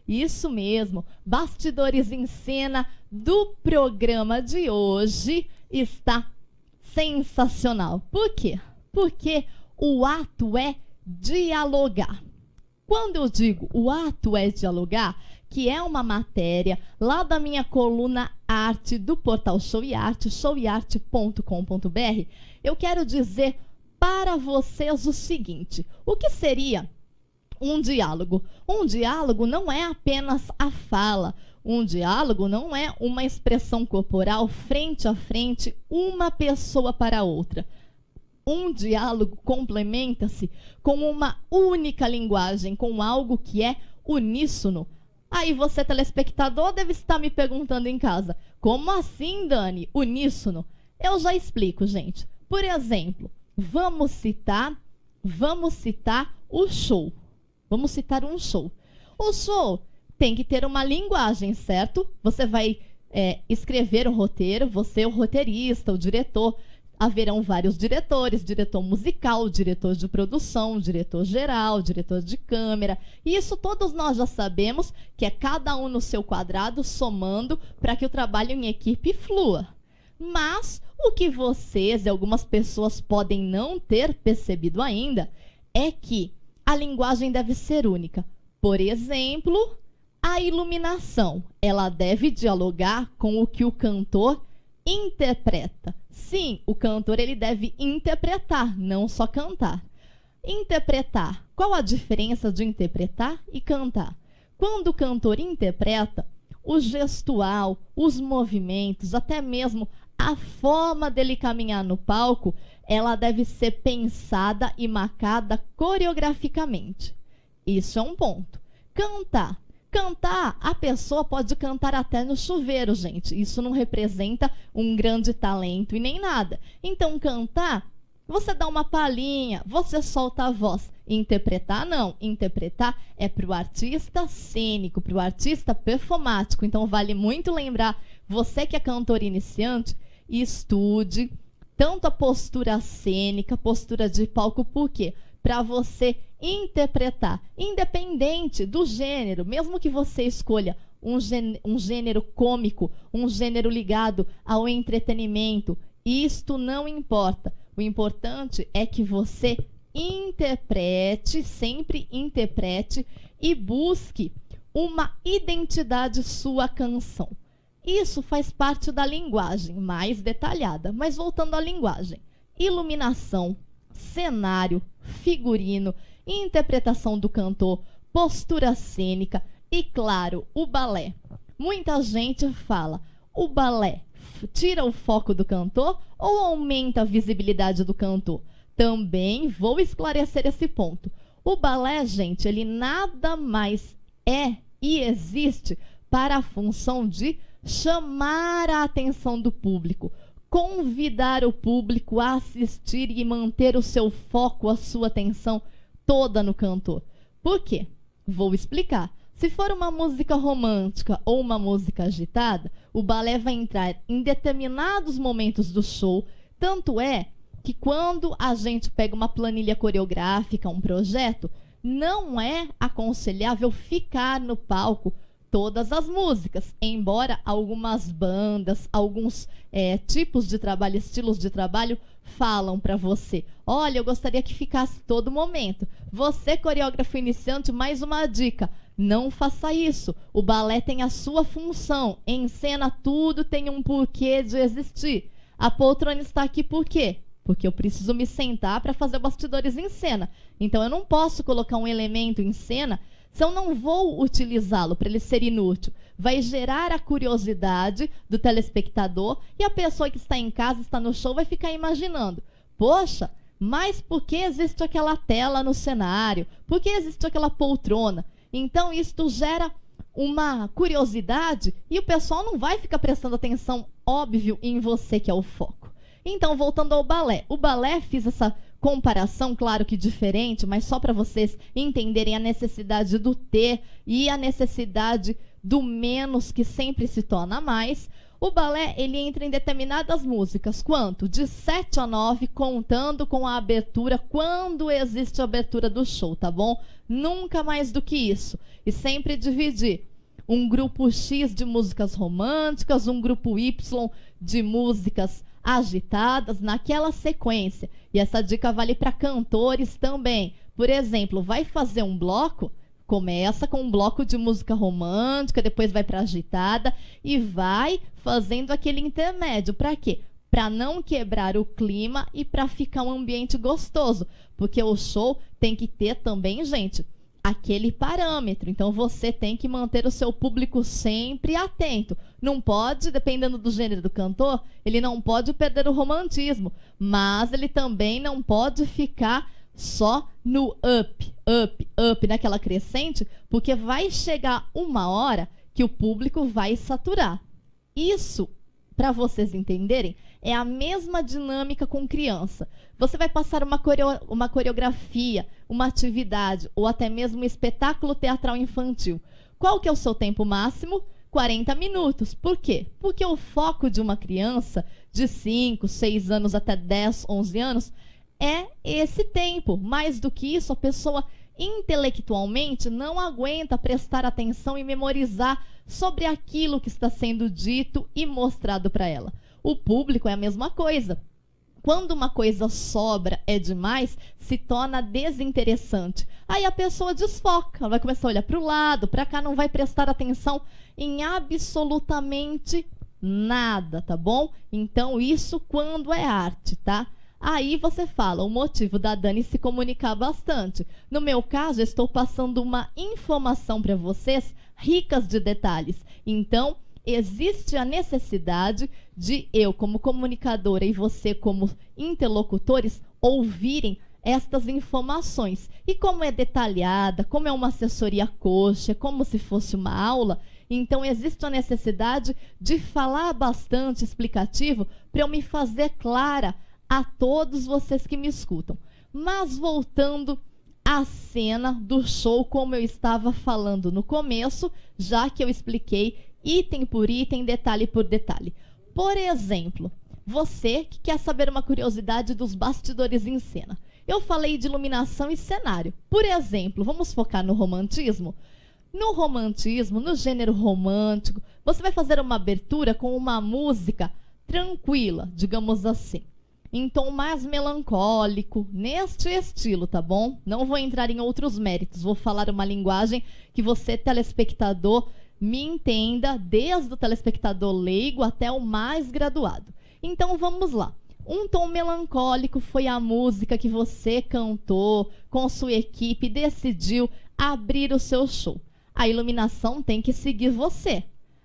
Isso mesmo, Bastidores em Cena do programa de hoje está sensacional. Por quê? Porque o ato é dialogar. Quando eu digo o ato é dialogar, que é uma matéria lá da minha coluna Arte do portal Show e Arte, showyarte.com.br, eu quero dizer para vocês o seguinte: o que seria um diálogo? Um diálogo não é apenas a fala. Um diálogo não é uma expressão corporal frente a frente, uma pessoa para a outra. Um diálogo complementa-se com uma única linguagem, com algo que é uníssono. Aí você, telespectador, deve estar me perguntando em casa: como assim, Dani, uníssono? Eu já explico, gente. Por exemplo, vamos citar o show. Vamos citar um show. O show tem que ter uma linguagem, certo? Você vai escrever o roteiro, você é o roteirista, o diretor. Haverão vários diretores, diretor musical, diretor de produção, diretor geral, diretor de câmera. E isso todos nós já sabemos, que é cada um no seu quadrado, somando para que o trabalho em equipe flua. Mas o que vocês e algumas pessoas podem não ter percebido ainda é que a linguagem deve ser única. Por exemplo, a iluminação, ela deve dialogar com o que o cantor interpreta. Sim, o cantor ele deve interpretar, não só cantar. Interpretar. Qual a diferença de interpretar e cantar? Quando o cantor interpreta, o gestual, os movimentos, até mesmo a forma dele caminhar no palco, ela deve ser pensada e marcada coreograficamente. Isso é um ponto. Cantar. Cantar, a pessoa pode cantar até no chuveiro, gente. Isso não representa um grande talento e nem nada. Então, cantar, você dá uma palhinha, você solta a voz. Interpretar, não. Interpretar é para o artista cênico, para o artista performático. Então, vale muito lembrar, você que é cantor iniciante, estude tanto a postura cênica, postura de palco, por quê? Para você interpretar, independente do gênero, mesmo que você escolha um gênero cômico, um gênero ligado ao entretenimento, isto não importa. O importante é que você interprete, sempre interprete e busque uma identidade sua canção. Isso faz parte da linguagem mais detalhada, mas voltando à linguagem, iluminação, cenário, figurino, interpretação do cantor, postura cênica e, claro, o balé. Muita gente fala, o balé tira o foco do cantor ou aumenta a visibilidade do cantor? Também vou esclarecer esse ponto. O balé, gente, ele nada mais é e existe para a função de chamar a atenção do público, convidar o público a assistir e manter o seu foco, a sua atenção toda no cantor. Por quê? Vou explicar. Se for uma música romântica ou uma música agitada, o balé vai entrar em determinados momentos do show. Tanto é que quando a gente pega uma planilha coreográfica, um projeto, não é aconselhável ficar no palco todas as músicas, embora algumas bandas, alguns tipos de trabalho, estilos de trabalho, falam para você, olha, eu gostaria que ficasse todo momento. Você, coreógrafo iniciante, mais uma dica, não faça isso. O balé tem a sua função, em cena tudo tem um porquê de existir. A poltrona está aqui por quê? Porque eu preciso me sentar para fazer bastidores em cena. Então eu não posso colocar um elemento em cena se eu não vou utilizá-lo para ele ser inútil. Vai gerar a curiosidade do telespectador e a pessoa que está em casa, está no show, vai ficar imaginando, poxa, mas por que existe aquela tela no cenário? Por que existe aquela poltrona? Então isto gera uma curiosidade e o pessoal não vai ficar prestando atenção, óbvio, em você que é o foco. Então, voltando ao balé. O balé, fiz essa comparação, claro que diferente, mas só para vocês entenderem a necessidade do ter e a necessidade do menos, que sempre se torna mais. O balé, ele entra em determinadas músicas. Quanto? De 7 a 9, contando com a abertura, quando existe a abertura do show, tá bom? Nunca mais do que isso. E sempre dividir um grupo X de músicas românticas, um grupo Y de músicas agitadas, naquela sequência. E essa dica vale para cantores também. Por exemplo, vai fazer um bloco, começa com um bloco de música romântica, depois vai para agitada e vai fazendo aquele intermédio. Para quê? Para não quebrar o clima e para ficar um ambiente gostoso. Porque o show tem que ter também, gente, aquele parâmetro. Então você tem que manter o seu público sempre atento. Não pode, dependendo do gênero do cantor, ele não pode perder o romantismo, mas ele também não pode ficar só no up, up, up, naquela crescente, porque vai chegar uma hora que o público vai saturar. Isso, para vocês entenderem, é a mesma dinâmica com criança. Você vai passar uma coreografia, uma atividade, ou até mesmo um espetáculo teatral infantil. Qual que é o seu tempo máximo? 40 minutos. Por quê? Porque o foco de uma criança de 5, 6 anos até 10, 11 anos é esse tempo. Mais do que isso, a pessoa intelectualmente não aguenta prestar atenção e memorizar sobre aquilo que está sendo dito e mostrado para ela. O público é a mesma coisa. Quando uma coisa sobra, é demais, se torna desinteressante. Aí a pessoa desfoca, ela vai começar a olhar para o lado, para cá, não vai prestar atenção em absolutamente nada, tá bom? Então isso quando é arte, tá? Aí você fala o motivo da Dani se comunicar bastante. No meu caso, eu estou passando uma informação para vocês ricas de detalhes. Então, existe a necessidade de eu, como comunicadora, e você, como interlocutores, ouvirem estas informações. E como é detalhada, como é uma assessoria coxa, como se fosse uma aula, então existe a necessidade de falar bastante explicativo para eu me fazer clara a todos vocês que me escutam. Mas voltando à cena do show, como eu estava falando no começo, já que eu expliquei item por item, detalhe por detalhe. Por exemplo, você que quer saber uma curiosidade dos bastidores em cena. Eu falei de iluminação e cenário. Por exemplo, vamos focar no romantismo? No romantismo, no gênero romântico, você vai fazer uma abertura com uma música tranquila, digamos assim, em tom mais melancólico, neste estilo, tá bom? Não vou entrar em outros méritos, vou falar uma linguagem que você, telespectador, me entenda, desde o telespectador leigo até o mais graduado. Então vamos lá. Um tom melancólico foi a música que você cantou com sua equipe e decidiu abrir o seu show. A iluminação tem que seguir você.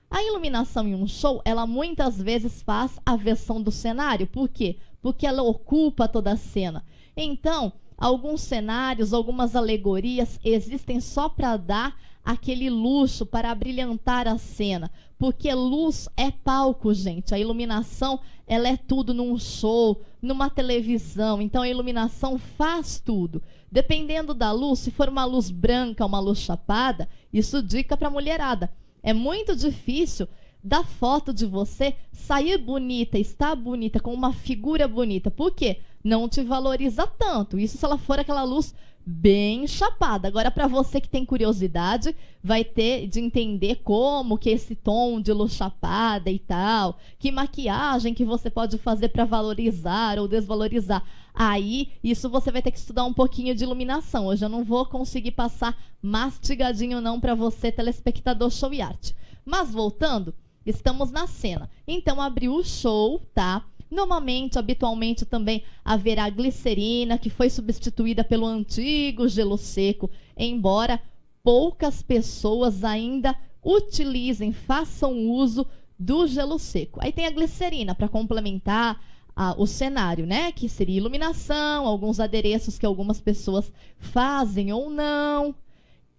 A iluminação em um show, ela muitas vezes faz a versão do cenário. Por quê? Porque ela ocupa toda a cena. Então, alguns cenários, algumas alegorias existem só para dar aquele luxo, para abrilhantar a cena. Porque luz é palco, gente. A iluminação, ela é tudo num show, numa televisão. Então, a iluminação faz tudo. Dependendo da luz, se for uma luz branca, uma luz chapada, isso dica para a mulherada. É muito difícil da foto de você sair bonita, estar bonita, com uma figura bonita. Por quê? Não te valoriza tanto. Isso se ela for aquela luz bem chapada. Agora, para você que tem curiosidade, vai ter de entender como que esse tom de luz chapada e tal, que maquiagem que você pode fazer para valorizar ou desvalorizar. Aí, isso você vai ter que estudar um pouquinho de iluminação. Hoje eu não vou conseguir passar mastigadinho não para você, telespectador show e arte. Mas voltando, estamos na cena. Então, abriu o show, tá? Normalmente, habitualmente também haverá glicerina, que foi substituída pelo antigo gelo seco, embora poucas pessoas ainda utilizem, façam uso do gelo seco. Aí tem a glicerina para complementar o cenário, né? Que seria iluminação, alguns adereços que algumas pessoas fazem ou não.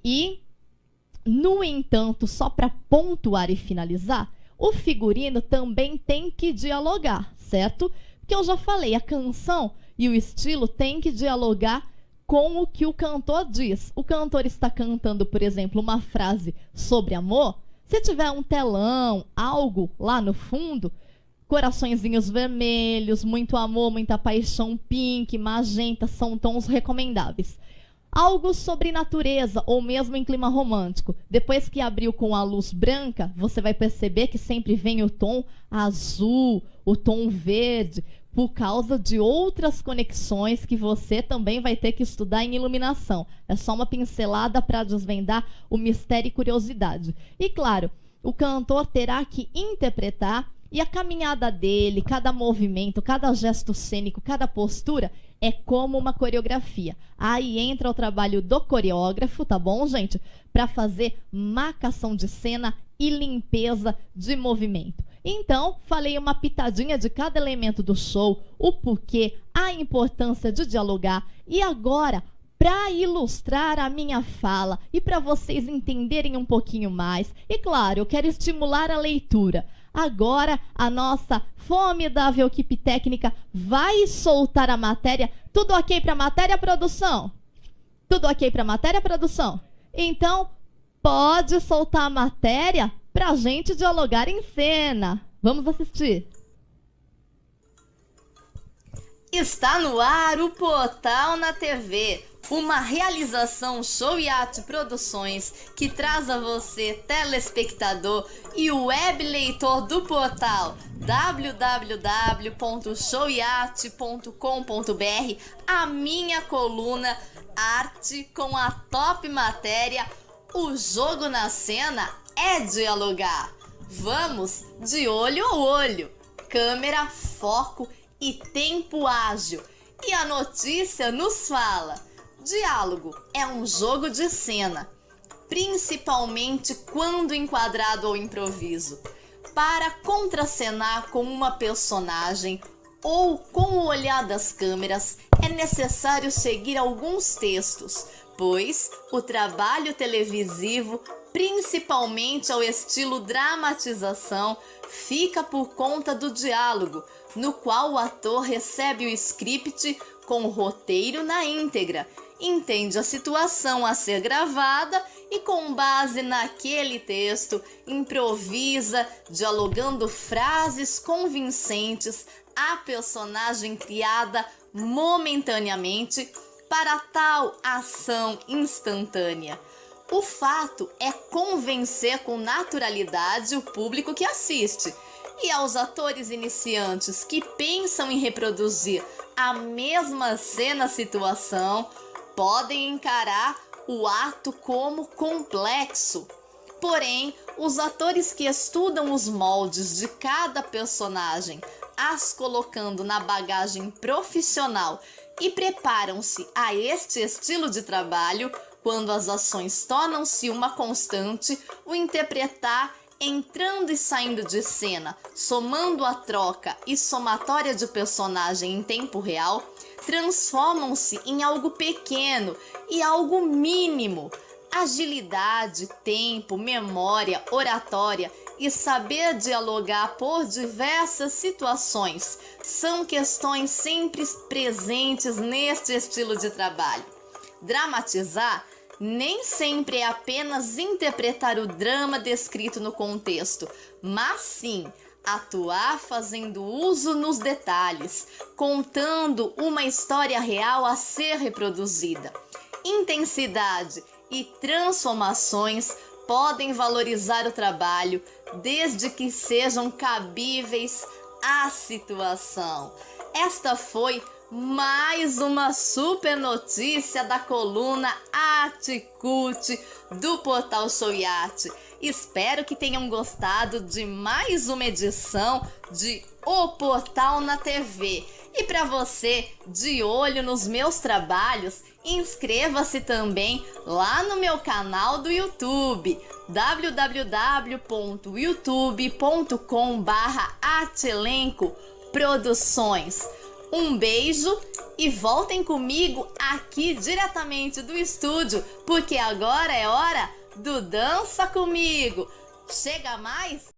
E, no entanto, só para pontuar e finalizar, o figurino também tem que dialogar, certo? Porque eu já falei, a canção e o estilo tem que dialogar com o que o cantor diz. O cantor está cantando, por exemplo, uma frase sobre amor, Se tiver um telão, algo lá no fundo, coraçõezinhos vermelhos, muito amor, muita paixão, pink, magenta, são tons recomendáveis. Algo sobre natureza ou mesmo em clima romântico. Depois que abriu com a luz branca, você vai perceber que sempre vem o tom azul, o tom verde, por causa de outras conexões que você também vai ter que estudar em iluminação. É só uma pincelada para desvendar o mistério e curiosidade. E claro, o cantor terá que interpretar, e a caminhada dele, cada movimento, cada gesto cênico, cada postura é como uma coreografia. Aí entra o trabalho do coreógrafo, tá bom, gente? Para fazer marcação de cena e limpeza de movimento. Então, falei uma pitadinha de cada elemento do show, o porquê, a importância de dialogar. E agora, para ilustrar a minha fala e para vocês entenderem um pouquinho mais, e claro, eu quero estimular a leitura. Agora, a nossa formidável equipe técnica vai soltar a matéria. Tudo ok para a matéria, produção? Tudo ok para a matéria, produção? Então, pode soltar a matéria para a gente dialogar em cena. Vamos assistir. Está no ar o Portal na TV, uma realização Show Yacht Produções que traz a você, telespectador e o web leitor do portal www.showyacht.com.br, a minha coluna Arte com a top matéria. O jogo na cena é dialogar. Vamos de olho a olho, câmera, foco e tempo ágil. E a notícia nos fala: diálogo é um jogo de cena, principalmente quando enquadrado ao improviso. Para contracenar com uma personagem ou com o olhar das câmeras, é necessário seguir alguns textos, pois o trabalho televisivo, principalmente ao estilo dramatização, fica por conta do diálogo, no qual o ator recebe o script com o roteiro na íntegra, entende a situação a ser gravada e, com base naquele texto, improvisa, dialogando frases convincentes à personagem criada momentaneamente para tal ação instantânea. O fato é convencer com naturalidade o público que assiste. E aos atores iniciantes que pensam em reproduzir a mesma cena-situação, podem encarar o ato como complexo. Porém, os atores que estudam os moldes de cada personagem, as colocando na bagagem profissional e preparam-se a este estilo de trabalho, quando as ações tornam-se uma constante, o interpretar entrando e saindo de cena, somando a troca e somatória de personagem em tempo real, transformam-se em algo pequeno e algo mínimo. Agilidade, tempo, memória, oratória e saber dialogar por diversas situações são questões sempre presentes neste estilo de trabalho. Dramatizar nem sempre é apenas interpretar o drama descrito no contexto, mas sim atuar fazendo uso nos detalhes, contando uma história real a ser reproduzida. Intensidade e transformações podem valorizar o trabalho, desde que sejam cabíveis à situação. Esta foi mais uma super notícia da coluna Arte Cult do Portal Show Yacht. Espero que tenham gostado de mais uma edição de O Portal na TV. E para você de olho nos meus trabalhos, inscreva-se também lá no meu canal do YouTube, www.youtube.com/artelencoproduções. Um beijo e voltem comigo aqui diretamente do estúdio, porque agora é hora do Dança Comigo. Chega mais!